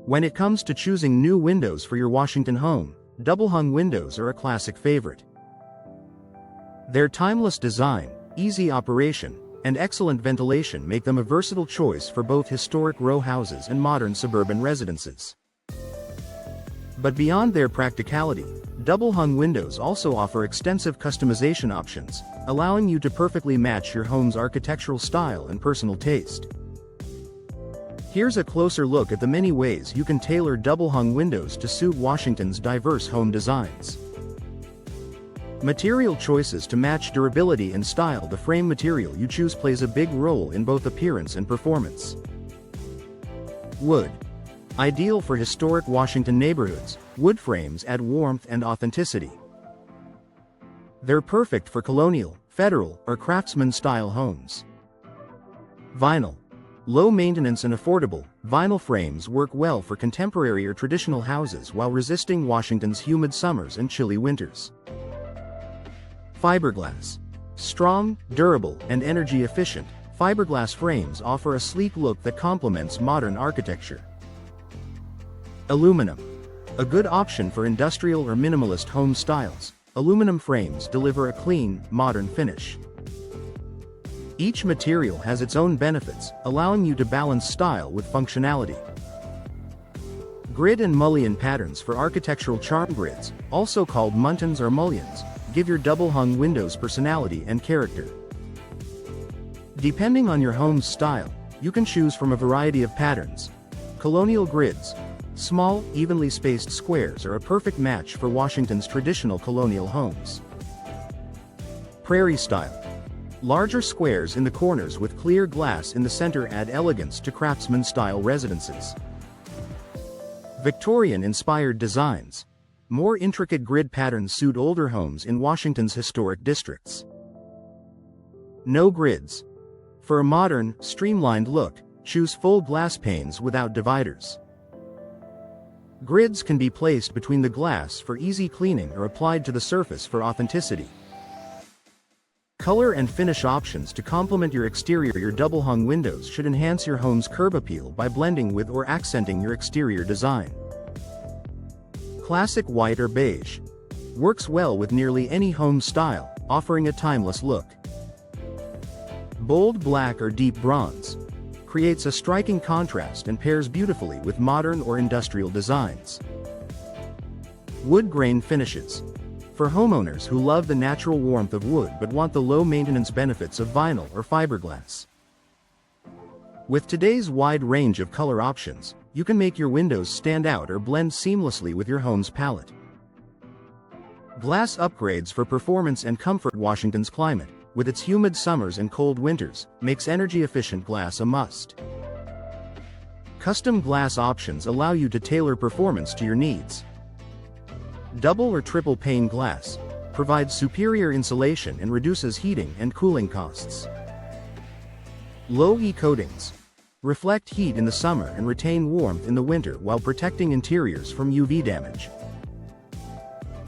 When it comes to choosing new windows for your Washington home, double-hung windows are a classic favorite. Their timeless design, easy operation, and excellent ventilation make them a versatile choice for both historic row houses and modern suburban residences. But beyond their practicality, double-hung windows also offer extensive customization options, allowing you to perfectly match your home's architectural style and personal taste. Here's a closer look at the many ways you can tailor double-hung windows to suit Washington's diverse home designs. Material choices to match durability and style. The frame material you choose plays a big role in both appearance and performance. Wood. Ideal for historic Washington neighborhoods, wood frames add warmth and authenticity. They're perfect for colonial, federal, or craftsman-style homes. Vinyl. Low maintenance and affordable, vinyl frames work well for contemporary or traditional houses while resisting Washington's humid summers and chilly winters. Fiberglass. Strong, durable, and energy efficient, fiberglass frames offer a sleek look that complements modern architecture. Aluminum. A good option for industrial or minimalist home styles, aluminum frames deliver a clean, modern finish. Each material has its own benefits, allowing you to balance style with functionality. Grid and mullion patterns for architectural charm. Grids, also called muntins or mullions, give your double-hung windows personality and character. Depending on your home's style, you can choose from a variety of patterns. Colonial grids. Small, evenly spaced squares are a perfect match for Washington's traditional colonial homes. Prairie style. Larger squares in the corners with clear glass in the center add elegance to craftsman-style residences. Victorian-inspired designs. More intricate grid patterns suit older homes in Washington's historic districts. No grids. For a modern, streamlined look, choose full glass panes without dividers. Grids can be placed between the glass for easy cleaning or applied to the surface for authenticity. Color and finish options to complement your exterior. Your double-hung windows should enhance your home's curb appeal by blending with or accenting your exterior design. Classic white or beige. Works well with nearly any home style, offering a timeless look. Bold black or deep bronze. Creates a striking contrast and pairs beautifully with modern or industrial designs. Wood grain finishes. For homeowners who love the natural warmth of wood but want the low-maintenance benefits of vinyl or fiberglass. With today's wide range of color options, you can make your windows stand out or blend seamlessly with your home's palette. Glass upgrades for performance and comfort. Washington's climate, with its humid summers and cold winters, makes energy-efficient glass a must. Custom glass options allow you to tailor performance to your needs. Double or triple pane glass provides superior insulation and reduces heating and cooling costs. Low E coatings reflect heat in the summer and retain warmth in the winter while protecting interiors from UV damage.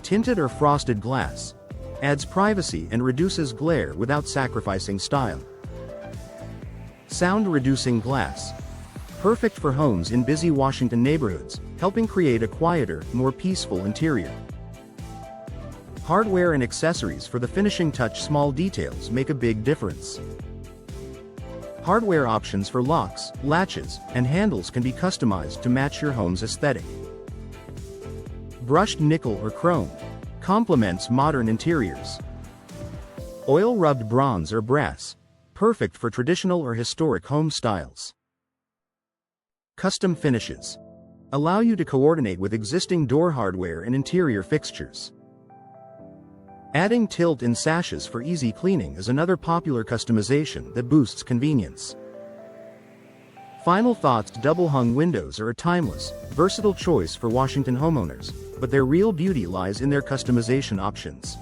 Tinted or frosted glass adds privacy and reduces glare without sacrificing style. Sound-reducing glass. Perfect for homes in busy Washington neighborhoods, helping create a quieter, more peaceful interior. Hardware and accessories for the finishing touch. Small details make a big difference. Hardware options for locks, latches, and handles can be customized to match your home's aesthetic. Brushed nickel or chrome complements modern interiors. Oil-rubbed bronze or brass, perfect for traditional or historic home styles. Custom finishes allow you to coordinate with existing door hardware and interior fixtures. Adding tilt-in sashes for easy cleaning is another popular customization that boosts convenience. Final thoughts. Double-hung windows are a timeless, versatile choice for Washington homeowners, but their real beauty lies in their customization options.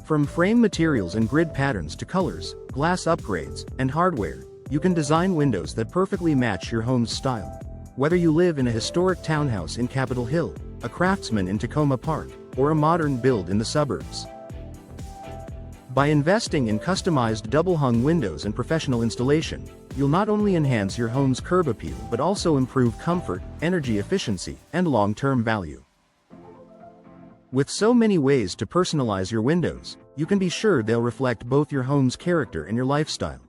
From frame materials and grid patterns to colors, glass upgrades, and hardware, you can design windows that perfectly match your home's style. Whether you live in a historic townhouse in Capitol Hill, a Craftsman in Tacoma Park, or a modern build in the suburbs. By investing in customized double-hung windows and professional installation, you'll not only enhance your home's curb appeal but also improve comfort, energy efficiency, and long-term value. With so many ways to personalize your windows, you can be sure they'll reflect both your home's character and your lifestyle.